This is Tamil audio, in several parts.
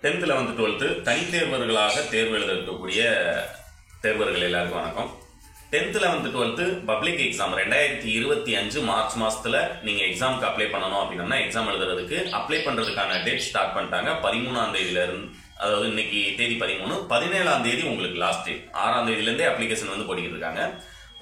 10th 11th 12th தனித்தேர்வர்களாக தேர்வு எழுதக்கூடிய தேர்வர்கள் எல்லாருக்கும் வணக்கம். 10th 11th 12th public exam 2025 March மாசத்துல நீங்க எக்ஸாமுக்கு அப்ளை பண்ணணும் அப்படின்னா எக்ஸாம் எழுதுறதுக்கு அப்ளை பண்றதுக்கான டேட் ஸ்டார்ட் பண்ணிட்டாங்க. 13ஆம் தேதியில இருந்து, அதாவது இன்னைக்கு தேதி 13, 17ஆம் தேதி உங்களுக்கு லாஸ்ட் டேட். 6ஆம் தேதியில இருந்தே அப்ளிகேஷன் வந்து போட்டுக்கிட்டு இருக்காங்க.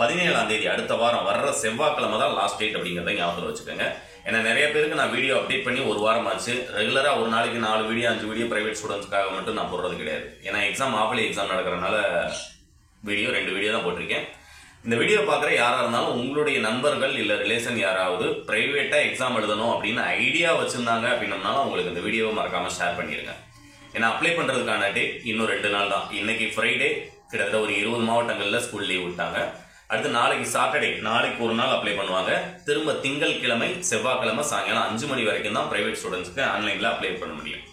17ஆம் தேதி அடுத்த வாரம் வர்ற செவ்வாய்க்கிழமை தான் லாஸ்ட் டேட் அப்படிங்கிறத ஞாபகத்தில் வச்சுக்கோங்க. ஏன்னா நிறைய பேருக்கு நான் வீடியோ அப்டேட் பண்ணி ஒரு வாரம் ஆச்சு. ரெகுலராக ஒரு நாளைக்கு 4 வீடியோ 5 வீடியோ பிரைவேட் ஸ்டூடெண்ட்ஸ்க்காக மட்டும் நான் போடுறது கிடையாது. ஏன்னா எக்ஸாம் ஆஃப்லி எக்ஸாம் நடக்கிறனால வீடியோ 2 வீடியோ தான் போட்டிருக்கேன். இந்த வீடியோ பார்க்குற யாராக இருந்தாலும் உங்களுடைய நண்பர்கள் இல்லை ரிலேஷன் யாராவது பிரைவேட்டாக எக்ஸாம் எழுதணும் அப்படின்னு ஐடியா வச்சுருந்தாங்க அப்படின்னம்னாலும் உங்களுக்கு இந்த வீடியோவை மறக்காமல் ஷேர் பண்ணிடுங்க. ஏன்னா அப்ளை பண்ணுறதுக்கான டேட் இன்னும் 2 நாள் தான். இன்னைக்கு ஃப்ரைடே, கிட்டத்தட்ட ஒரு 20 மாவட்டங்களில் ஸ்கூல் லீவ் விட்டாங்க. அடுத்து நாளைக்கு சாட்டர்டே, நாளைக்கு ஒரு நாள் அப்ளை பண்ணுவாங்க. திரும்ப திங்கட்கிழமை செவ்வாய்க்கிழமை சாயங்காலம் 5 மணி வரைக்கும் தான் பிரைவேட் ஸ்டூடெண்ட்ஸ்க்கு ஆன்லைனில் அப்ளை பண்ண முடியும்.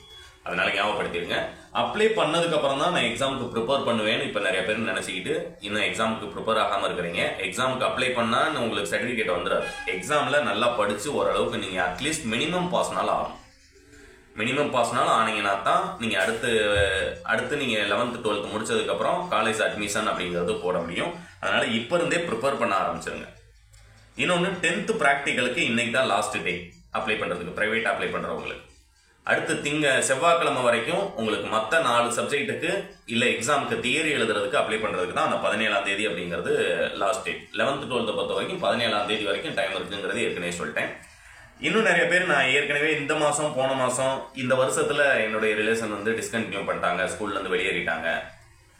அதனால ஞாபகப்படுத்திடுங்க. அப்ளை பண்ணதுக்கு அப்புறம் தான் நான் எக்ஸாமுக்கு ப்ரிப்பேர் பண்ணுவேன்னு இப்போ நிறைய பேர் நினைச்சிக்கிட்டு இன்னும் எக்ஸாமுக்கு ப்ரிப்பேர் ஆகாமல் இருக்கிறீங்க. எக்ஸாமுக்கு அப்ளை பண்ணா உங்களுக்கு சர்டிஃபிகேட் வந்துடாது. எக்ஸாமில் நல்லா படிச்சு ஓரளவுக்கு நீங்கள் அட்லீஸ்ட் மினிமம் பாஸ்னால ஆகும். மினிமம் பாஸ்னாலும் ஆனீங்கன்னா தான் நீங்கள் அடுத்து நீங்கள் 11th 12th முடிச்சதுக்கப்புறம் காலேஜ் அட்மிஷன் அப்படிங்கிறது போட முடியும். அதனால இப்போ இருந்தே ப்ரிப்பேர் பண்ண ஆரம்பிச்சிருங்க. இன்னொன்று 10th ப்ராக்டிக்கலுக்கு இன்னைக்கு தான் லாஸ்ட் டே அப்ளை பண்ணுறதுக்கு, ப்ரைவேட் அப்ளை பண்ணுறவங்களுக்கு. அடுத்து செவ்வாய்க்கிழமை வரைக்கும் உங்களுக்கு மற்ற 4 சப்ஜெக்ட்டுக்கு இல்லை எக்ஸாமுக்கு தியரி எழுதுறதுக்கு அப்ளை பண்ணுறதுக்கு தான் அந்த 17ஆம் தேதி அப்படிங்கிறது லாஸ்ட் டேட். 11th 12th பொறுத்த வரைக்கும் 17ஆம் தேதி வரைக்கும் டைம் இருக்குங்கிறது ஏற்கனவே சொல்லிட்டேன். இன்னும் நிறைய பேர் நான் ஏற்கனவே இந்த மாதம் போன மாதம் இந்த வருஷத்தில் என்னுடைய ரிலேஷன் வந்து டிஸ்கண்டினியூ பண்ணிட்டாங்க, ஸ்கூல்லேருந்து வெளியேறிட்டாங்க.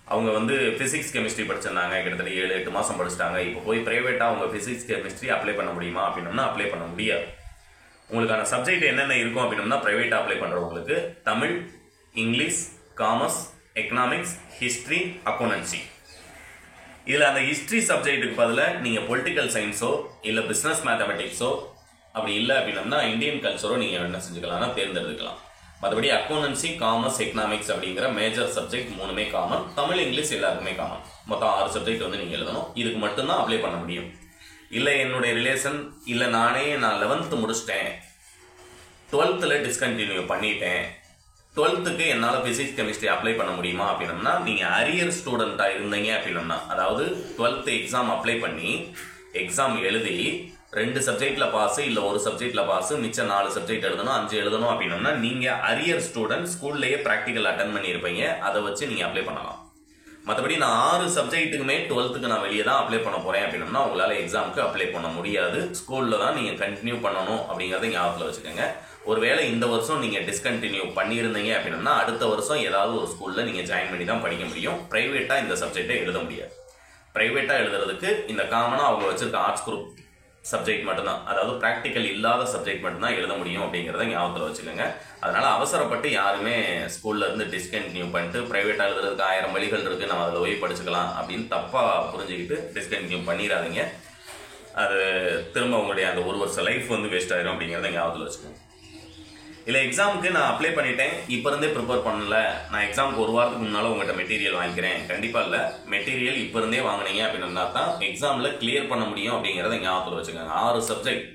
அவங்க வந்து ஃபிசிக்ஸ் கெமிஸ்ட்ரி படிச்சிருந்தாங்க, கிட்டத்தட்ட 7-8 மாதம் படிச்சிட்டாங்க. இப்போ போய் ப்ரைவேட்டாக அவங்க ஃபிசிக்ஸ் கெமிஸ்ட்ரி அப்ளை பண்ண முடியுமா அப்படின்னோம்னா அப்ளை பண்ண முடியாது. உங்களுக்கான சப்ஜெக்ட் என்னென்ன இருக்கும் அப்படின்னோம்னா ப்ரைவேட்டாக அப்ளை பண்ணுறவங்களுக்கு Tamil, English, commerce, economics, history, accountancy. இதில் அந்த ஹிஸ்ட்ரி சப்ஜெக்ட்டுக்கு பதிலாக நீங்கள் பொலிட்டிக்கல் சயின்ஸோ இல்லை பிஸ்னஸ் மேத்தமெட்டிக்ஸோ அப்படி இல்லை அப்படின்னா இந்தியன் கல்ச்சரோ நீங்கள் என்ன செஞ்சுக்கலாம்னா தேர்ந்தெடுக்கலாம். மற்றபடி அக்கௌண்டன்சி, காமர்ஸ், எக்கனாமிக்ஸ் அப்படிங்கிற மேஜர் சப்ஜெக்ட் 3மே காமன். தமிழ், இங்கிலீஷ் எல்லாருக்குமே காமன். மொத்தம் 6 சப்ஜெக்ட் வந்து நீங்கள் எழுதணும். இதுக்கு மட்டும்தான் அப்ளை பண்ண முடியும். இல்லை என்னுடைய ரிலேஷன், இல்லை நான் 11th முடிச்சிட்டேன், 12th டிஸ்கண்டினியூ பண்ணிட்டேன், 12th என்னால் ஃபிசிக்ஸ் கெமிஸ்ட்ரி அப்ளை பண்ண முடியுமா அப்படின்னம்னா நீங்கள் அரியர் ஸ்டூடெண்ட்டாக இருந்தீங்க அப்படின்னம்னா, அதாவது 12th எக்ஸாம் அப்ளை பண்ணி எக்ஸாம் எழுதி 2 சப்ஜெக்ட்ல பாஸ், இல்லை 1 சப்ஜெக்ட்ல பாஸ், மிச்சம் 4 சப்ஜெக்ட் எழுதணும், 5 எழுதணும் அப்படின்னா நீங்க அரியர் ஸ்டூடெண்ட், ஸ்கூல்லேயே ப்ராக்டிக்கல் அட்டன் பண்ணியிருப்பீங்க, அதை வச்சு நீங்க அப்ளை பண்ணலாம். மற்றபடி நான் 6 சப்ஜெக்ட்டுக்குமே 12th நான் வெளியே தான் அப்ளை பண்ண போறேன் அப்படின்னா உங்களால எக்ஸாமுக்கு அப்ளை பண்ண முடியாது. ஸ்கூல்ல தான் நீங்க கண்டினியூ பண்ணணும் அப்படிங்கறத ஞாபகத்தில் வச்சுக்கோங்க. ஒருவேளை இந்த வருஷம் நீங்க டிஸ்கண்டினியூ பண்ணியிருந்தீங்க அப்படின்னா அடுத்த வருஷம் ஏதாவது ஒரு ஸ்கூல்ல நீங்க ஜாயின் பண்ணி தான் படிக்க முடியும். பிரைவேட்டா இந்த சப்ஜெக்டை எழுத முடியாது. பிரைவேட்டா எழுதுறதுக்கு இந்த காமனா அவங்க வச்சிருக்க ஆர்ட்ஸ் குரூப் சப்ஜெக்ட் மட்டும்தான், அதாவது ப்ராக்டிக்கல் இல்லாத சப்ஜெக்ட் மட்டும்தான் எழுத முடியும் அப்படிங்கிறத ஞாபகத்தில் வச்சுக்கோங்க. அதனால அவசரப்பட்டு யாருமே ஸ்கூல்ல இருந்து டிஸ்கண்டினியூ பண்ணிட்டு பிரைவேட்டா எழுதுறதுக்கு 1000 வழிகள் இருக்கு, நம்ம அதில் போய் படிச்சுக்கலாம் அப்படின்னு தப்பா புரிஞ்சுக்கிட்டு டிஸ்கண்டினியூ பண்ணிடாதீங்க. அது திரும்ப உங்களுடைய அந்த 1 வருஷ லைஃப் வந்து வேஸ்ட் ஆயிரும் அப்படிங்கிறத ஞாபகத்தில் வச்சுக்கோங்க. இல்லை எக்ஸாமுக்கு நான் அப்ளை பண்ணிட்டேன், இப்போ இருந்தே ப்ரிப்பேர் பண்ணல, நான் எக்ஸாமுக்கு 1 வாரத்துக்கு முன்னால உங்கள்கிட்ட மெட்டீரியல் வாங்கிக்கிறேன். கண்டிப்பாக இல்லை, மெட்டீரியல் இப்போ இருந்தே வாங்கினீங்க அப்படின்னா தான் எக்ஸாமில் கிளியர் பண்ண முடியும் அப்படிங்கிறத ஞாபகத்தில் வச்சுக்கோங்க. 6 சப்ஜெக்ட்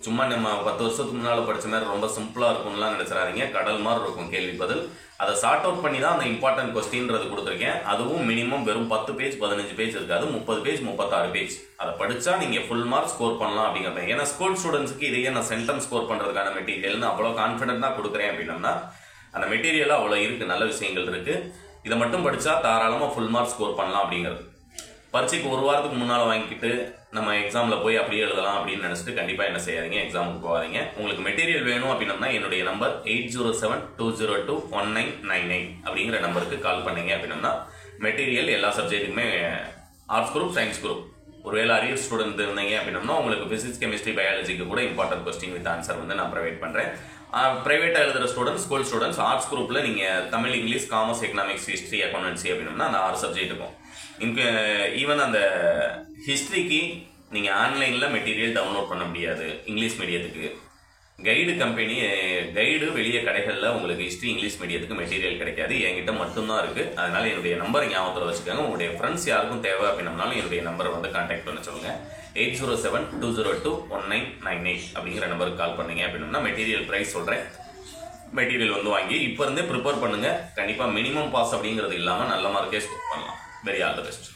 சும்மா நம்ம 10 வருஷத்துக்கு முன்னால் படித்த மாதிரி ரொம்ப சிம்பிளாக இருக்கும்லாம் நினச்சிடாதீங்க. கடல் மாதிரி இருக்கும் கேள்வி பதில். அதை சார்ட் அவுட் பண்ணி தான் அந்த இம்பார்ட்டன்ட் கொஸ்டின்றது கொடுத்துருக்கேன். அதுவும் மினிமம் வெறும் 10 பேஜ் 15 பேஜ் இருக்காது, 30 பேஜ் 36 பேஜ். அதை படித்தா நீங்கள் ஃபுல் மார்க் ஸ்கோர் பண்ணலாம் அப்படிங்கிறது. ஏன்னா ஸ்கூல் ஸ்டூடெண்ட்ஸுக்கு இதையே நான் சென்டென்ஸ் ஸ்கோர் பண்ணுறதுக்கான மெட்டீரியல்னு அவ்வளோ கான்ஃபிடென்ட்டாக கொடுக்குறேன் அப்படின்னா அந்த மெட்டீரியலாக அவ்வளோ இருக்குது, நல்ல விஷயங்கள் இருக்குது. இதை மட்டும் படித்தா தாராளமாக ஃபுல் மார்க் ஸ்கோர் பண்ணலாம் அப்படிங்கிறது. பரீட்சைக்கு 1 வாரத்துக்கு முன்னால் வாங்கிக்கிட்டு நம்ம எக்ஸாமில் போய் அப்படியே எழுதலாம் அப்படின்னு நினச்சிட்டு கண்டிப்பாக என்ன செய்யாதீங்க, எக்ஸாமுக்கு போகாதீங்க. உங்களுக்கு மெட்டீரியல் வேணும் அப்படின்னா என்னுடைய நம்பர் 8072021999 அப்படிங்கிற நம்பருக்கு கால் பண்ணீங்க அப்படின்னா மெட்டீரியல் எல்லா சப்ஜெக்ட்டுக்குமே, ஆர்ட்ஸ் குரூப், சயின்ஸ் குரூப், ஒருவேளை அரியர் ஸ்டூடெண்ட் இருந்தீங்க அப்படின்னா உங்களுக்கு ஃபிசிக்ஸ் கெமிஸ்ட்ரி பயாலஜிக்கு கூட இம்பார்ட்டன்ட் கொஸ்டின் வித் ஆன்சர் வந்து நான் ப்ரொவைட் பண்ணுறேன். ப்ரைவேட்டாக எழுதுகிற ஸ்டூடெண்ட்ஸ், ஸ்கூல் ஸ்டூடெண்ட்ஸ் ஆர்ட்ஸ் குரூப்பில் நீங்கள் Tamil, English, commerce, economics, history, accountancy அப்படின்னா அந்த 6 சப்ஜெக்ட் இருக்கும். ஈவன் அந்த ஹிஸ்ட்ரிக்கு நீங்கள் ஆன்லைனில் மெட்டீரியல் டவுன்லோட் பண்ண முடியாது. இங்கிலீஷ் மீடியத்துக்கு கைடு வெளியே கடைகளில் உங்களுக்கு ஹிஸ்ட்ரி இங்கிலீஷ் மீடியத்துக்கு மெட்டீரியல் கிடைக்காது, என்கிட்ட மட்டும்தான் இருக்குது. அதனால் என்னுடைய நம்பரை ஞாபகத்தில் வச்சுக்கோங்க. உங்களுடைய ஃப்ரெண்ட்ஸ் யாருக்கும் தேவை அப்படின்னாலும் என்னுடைய நம்பரை வந்து கான்டாக்ட் பண்ண சொல்லுங்கள். 8072021998 அப்படிங்கிற நம்பருக்கு கால் பண்ணீங்க அப்படின்னா மெட்டீரியல் ப்ரைஸ் சொல்கிறேன். மெட்டீரியல் வந்து வாங்கி இப்போ இருந்தே ப்ரிப்பேர் பண்ணுங்க. கண்டிப்பாக மினிமம் பாஸ் அப்படிங்கிறது இல்லாமல் நல்ல மார்க்கே ஸ்கோர் பண்ணலாம். Very all the best.